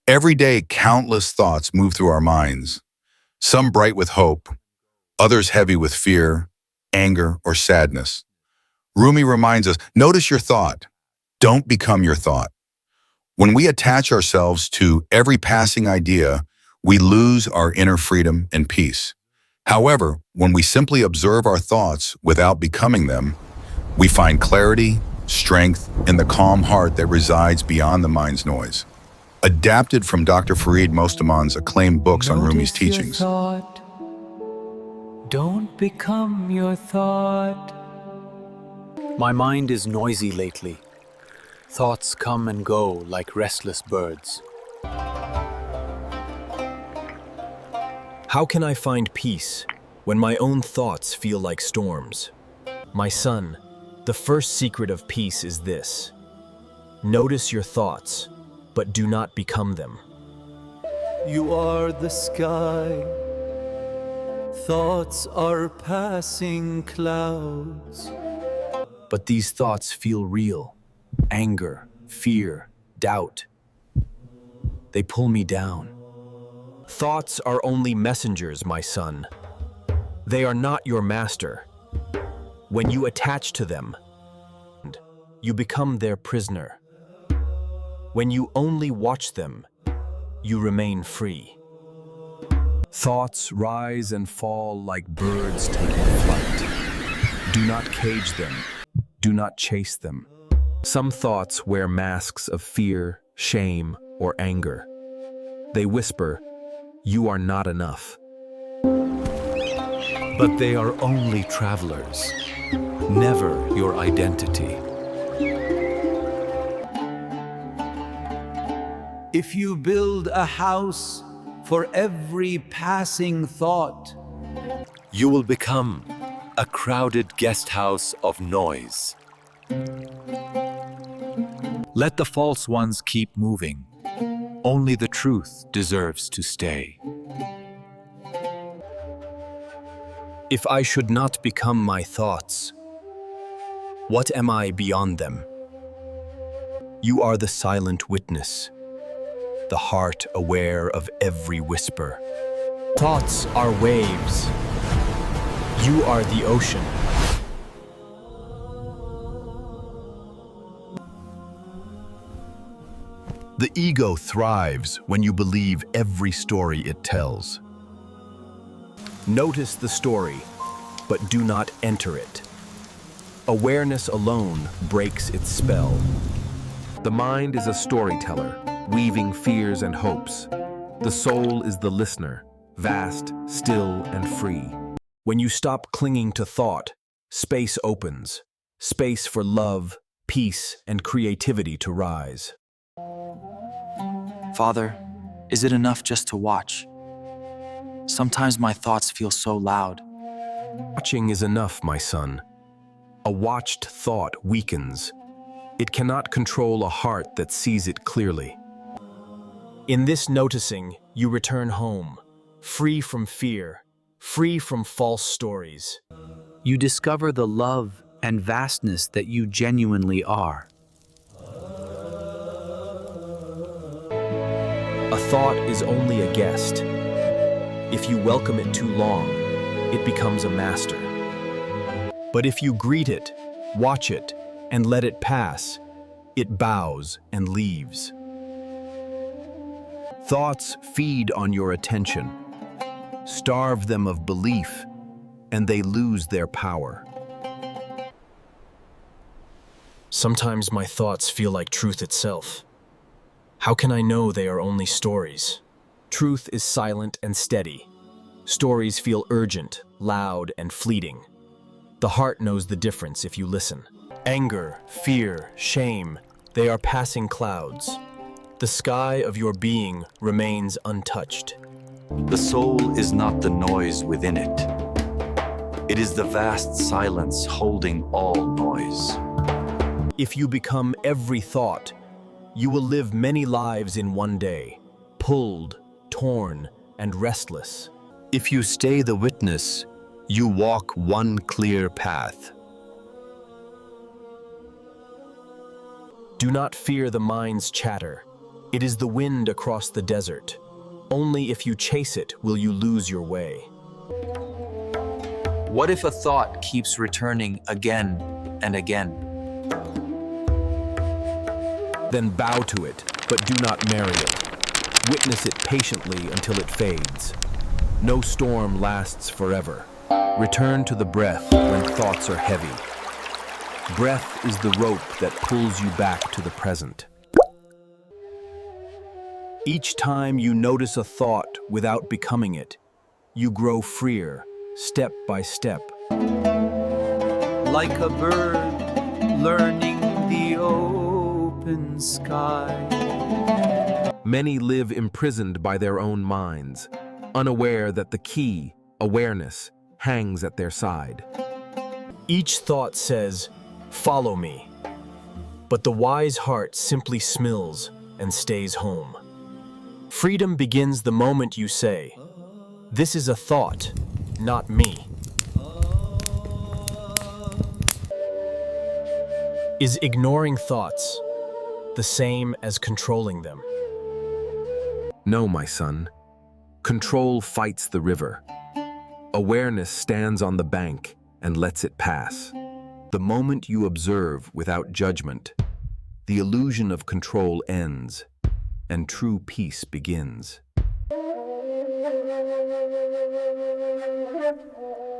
Every day, countless thoughts move through our minds, some bright with hope, others heavy with fear, anger, or sadness. Rumi reminds us, notice your thought. Don't become your thought. When we attach ourselves to every passing idea, we lose our inner freedom and peace. However, when we simply observe our thoughts without becoming them, we find clarity, strength, and the calm heart that resides beyond the mind's noise. Adapted from Dr. Farid Mostamand's acclaimed books on Rumi's Notice your teachings. thought. Don't become your thought. My mind is noisy lately. Thoughts come and go like restless birds. How can I find peace when my own thoughts feel like storms? My son, the first secret of peace is this: notice your thoughts, but do not become them. You are the sky. Thoughts are passing clouds. But these thoughts feel real. Anger, fear, doubt. They pull me down. Thoughts are only messengers, my son. They are not your master. When you attach to them, you become their prisoner. When you only watch them, you remain free. Thoughts rise and fall like birds taking flight. Do not cage them. Do not chase them. Some thoughts wear masks of fear, shame, or anger. They whisper, "You are not enough." But they are only travelers, never your identity. If you build a house for every passing thought, You will become a crowded guest house of noise. Let the false ones keep moving. Only the truth deserves to stay. If I should not become my thoughts, what am I beyond them? You are the silent witness, the heart aware of every whisper. Thoughts are waves. You are the ocean. The ego thrives when you believe every story it tells. Notice the story, but do not enter it. Awareness alone breaks its spell. The mind is a storyteller, weaving fears and hopes. The soul is the listener, vast, still, and free. When you stop clinging to thought, space opens. Space for love, peace, and creativity to rise. Father, is it enough just to watch? Sometimes my thoughts feel so loud. Watching is enough, my son. A watched thought weakens. It cannot control a heart that sees it clearly. In this noticing, you return home, free from fear, free from false stories. You discover the love and vastness that you genuinely are. A thought is only a guest. If you welcome it too long, it becomes a master. But if you greet it, watch it, and let it pass, it bows and leaves. Thoughts feed on your attention, starve them of belief, and they lose their power. Sometimes my thoughts feel like truth itself. How can I know they are only stories? Truth is silent and steady. Stories feel urgent, loud, and fleeting. The heart knows the difference if you listen. Anger, fear, shame, they are passing clouds. The sky of your being remains untouched. The soul is not the noise within it. It is the vast silence holding all noise. If you become every thought, you will live many lives in one day, pulled, torn, and restless. If you stay the witness, you walk one clear path. Do not fear the mind's chatter. It is the wind across the desert. Only if you chase it will you lose your way. What if a thought keeps returning again and again? Then bow to it, but do not marry it. Witness it patiently until it fades. No storm lasts forever. Return to the breath when thoughts are heavy. Breath is the rope that pulls you back to the present. Each time you notice a thought without becoming it, you grow freer, step by step. Like a bird learning the open sky. Many live imprisoned by their own minds, unaware that the key, awareness, hangs at their side. Each thought says, "Follow me." But the wise heart simply smills and stays home. Freedom begins the moment you say, "This is a thought, not me." Is ignoring thoughts the same as controlling them? No, my son. Control fights the river. Awareness stands on the bank and lets it pass. The moment you observe without judgment, the illusion of control ends and true peace begins.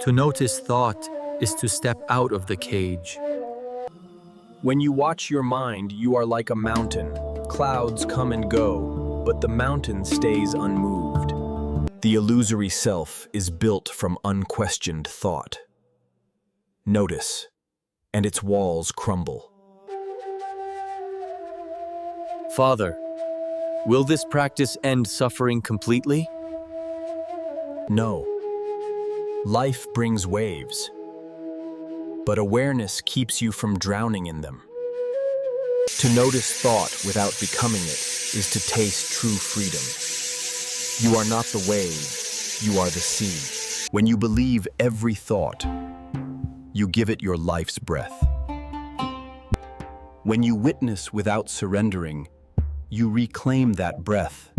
To notice thought is to step out of the cage. When you watch your mind, you are like a mountain. Clouds come and go, but the mountain stays unmoved. The illusory self is built from unquestioned thought. Notice, and its walls crumble. Father, will this practice end suffering completely? No. Life brings waves, but awareness keeps you from drowning in them. To notice thought without becoming it is to taste true freedom. You are not the wave, you are the sea. When you believe every thought, you give it your life's breath. When you witness without surrendering, you reclaim that breath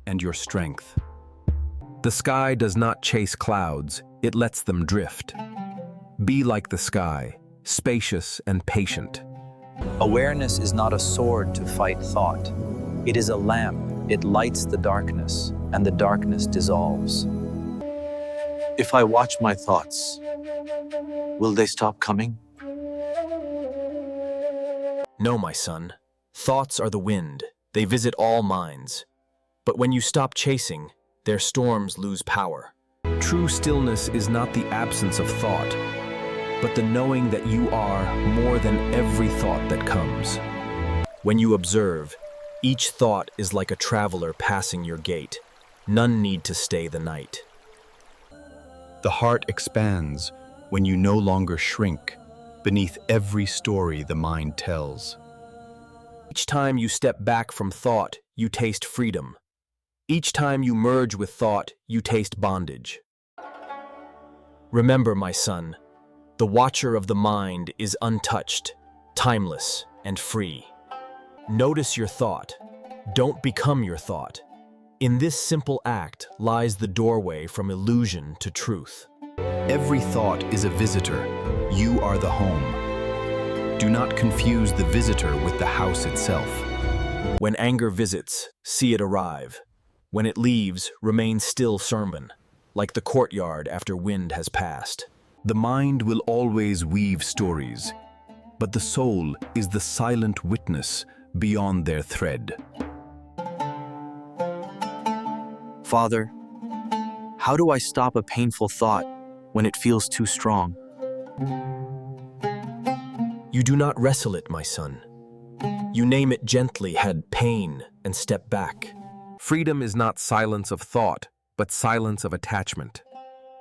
and your strength. The sky does not chase clouds, it lets them drift. Be like the sky, spacious and patient. Awareness is not a sword to fight thought. It is a lamp. It lights the darkness, and the darkness dissolves. If I watch my thoughts, will they stop coming? No, my son. Thoughts are the wind. They visit all minds. But when you stop chasing, their storms lose power. True stillness is not the absence of thought, but the knowing that you are more than every thought that comes. When you observe, each thought is like a traveler passing your gate. None need to stay the night. The heart expands when you no longer shrink beneath every story the mind tells. Each time you step back from thought, you taste freedom. Each time you merge with thought, you taste bondage. Remember, my son, the watcher of the mind is untouched, timeless, and free. Notice your thought. Don't become your thought. In this simple act lies the doorway from illusion to truth. Every thought is a visitor. You are the home. Do not confuse the visitor with the house itself. When anger visits, see it arrive. When it leaves, remain still sermon, like the courtyard after wind has passed. The mind will always weave stories, but the soul is the silent witness beyond their thread. Father, how do I stop a painful thought when it feels too strong? You do not wrestle it, my son. You name it gently, had pain, and step back. Freedom is not silence of thought, but silence of attachment.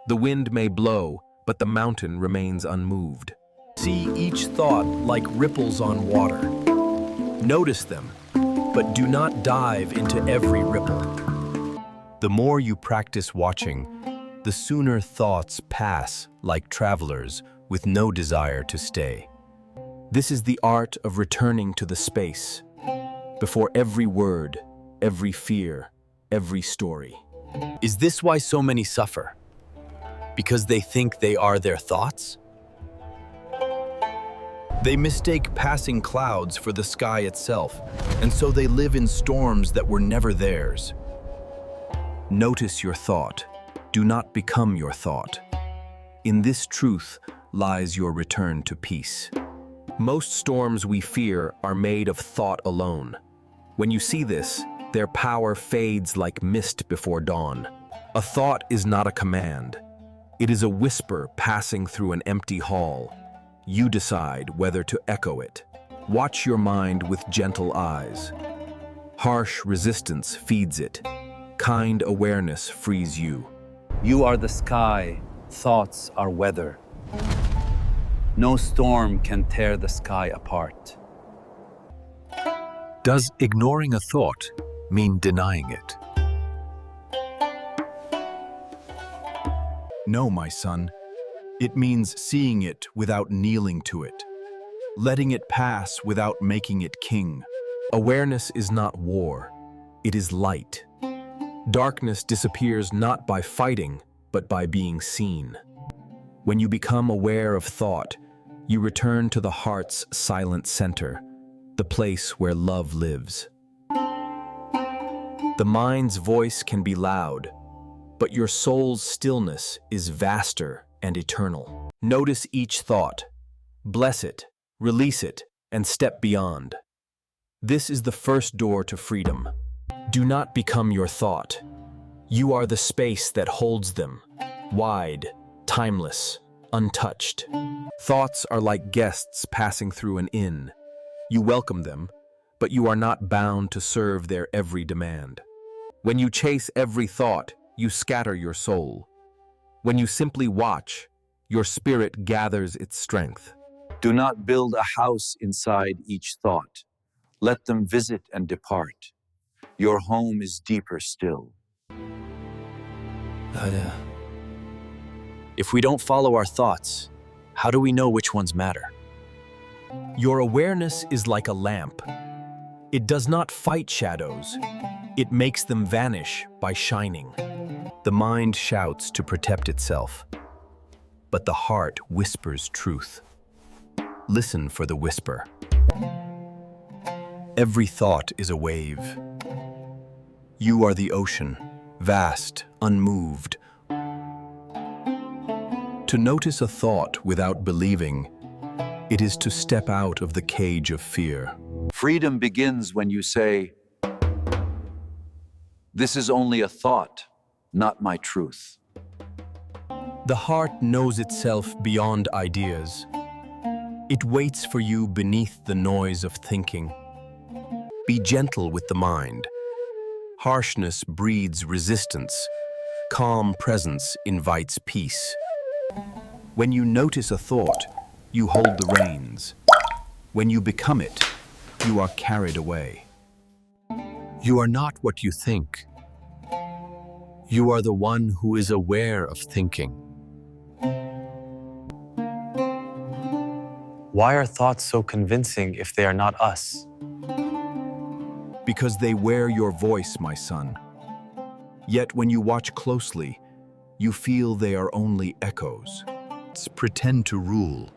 The wind may blow, but the mountain remains unmoved. See each thought like ripples on water. Notice them, but do not dive into every ripple. The more you practice watching, the sooner thoughts pass like travelers with no desire to stay. This is the art of returning to the space. Before every word, every fear, every story. Is this why so many suffer? Because they think they are their thoughts? They mistake passing clouds for the sky itself, and so they live in storms that were never theirs. Notice your thought. Do not become your thought. In this truth lies your return to peace. Most storms we fear are made of thought alone. When you see this, their power fades like mist before dawn. A thought is not a command. It is a whisper passing through an empty hall. You decide whether to echo it. Watch your mind with gentle eyes. Harsh resistance feeds it. Kind awareness frees you. You are the sky, thoughts are weather. No storm can tear the sky apart. Does ignoring a thought mean denying it? No, my son. It means seeing it without kneeling to it, letting it pass without making it king. Awareness is not war, it is light. Darkness disappears not by fighting, but by being seen. When you become aware of thought, you return to the heart's silent center, the place where love lives. The mind's voice can be loud, but your soul's stillness is vaster and eternal. Notice each thought, bless it, release it, and step beyond. This is the first door to freedom. Do not become your thought. You are the space that holds them, wide, timeless, untouched. Thoughts are like guests passing through an inn. You welcome them, but you are not bound to serve their every demand. When you chase every thought, you scatter your soul. When you simply watch, your spirit gathers its strength. Do not build a house inside each thought. Let them visit and depart. Your home is deeper still. If we don't follow our thoughts, how do we know which ones matter? Your awareness is like a lamp. It does not fight shadows. It makes them vanish by shining. The mind shouts to protect itself, but the heart whispers truth. Listen for the whisper. Every thought is a wave. You are the ocean, vast, unmoved. To notice a thought without believing, it is to step out of the cage of fear. Freedom begins when you say, "This is only a thought, not my truth." The heart knows itself beyond ideas. It waits for you beneath the noise of thinking. Be gentle with the mind. Harshness breeds resistance. Calm presence invites peace. When you notice a thought, you hold the reins. When you become it, you are carried away. You are not what you think. You are the one who is aware of thinking. Why are thoughts so convincing if they are not us? Because they wear your voice, my son. Yet when you watch closely, you feel they are only echoes. Pretend to rule.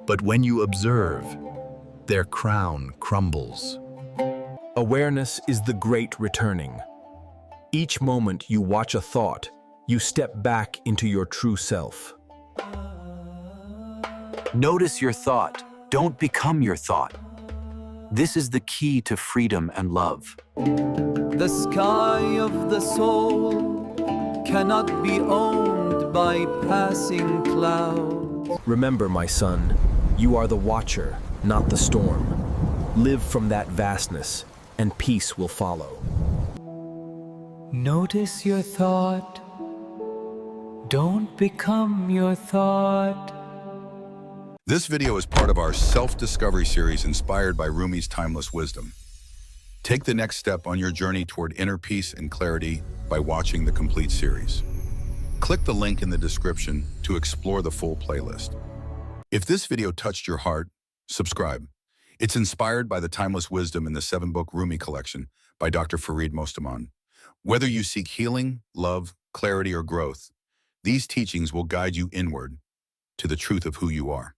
But when you observe, their crown crumbles. Awareness is the great returning. Each moment you watch a thought, you step back into your true self. Notice your thought. Don't become your thought. This is the key to freedom and love. The sky of the soul cannot be owned by passing clouds. Remember, my son, you are the watcher, not the storm. Live from that vastness, and peace will follow. Notice your thought. Don't become your thought. This video is part of our self-discovery series inspired by Rumi's timeless wisdom. Take the next step on your journey toward inner peace and clarity by watching the complete series. Click the link in the description to explore the full playlist. If this video touched your heart, subscribe. It's inspired by the timeless wisdom in the 7-book Rumi collection by Dr. Farid Mostamand. Whether you seek healing, love, clarity, or growth, these teachings will guide you inward to the truth of who you are.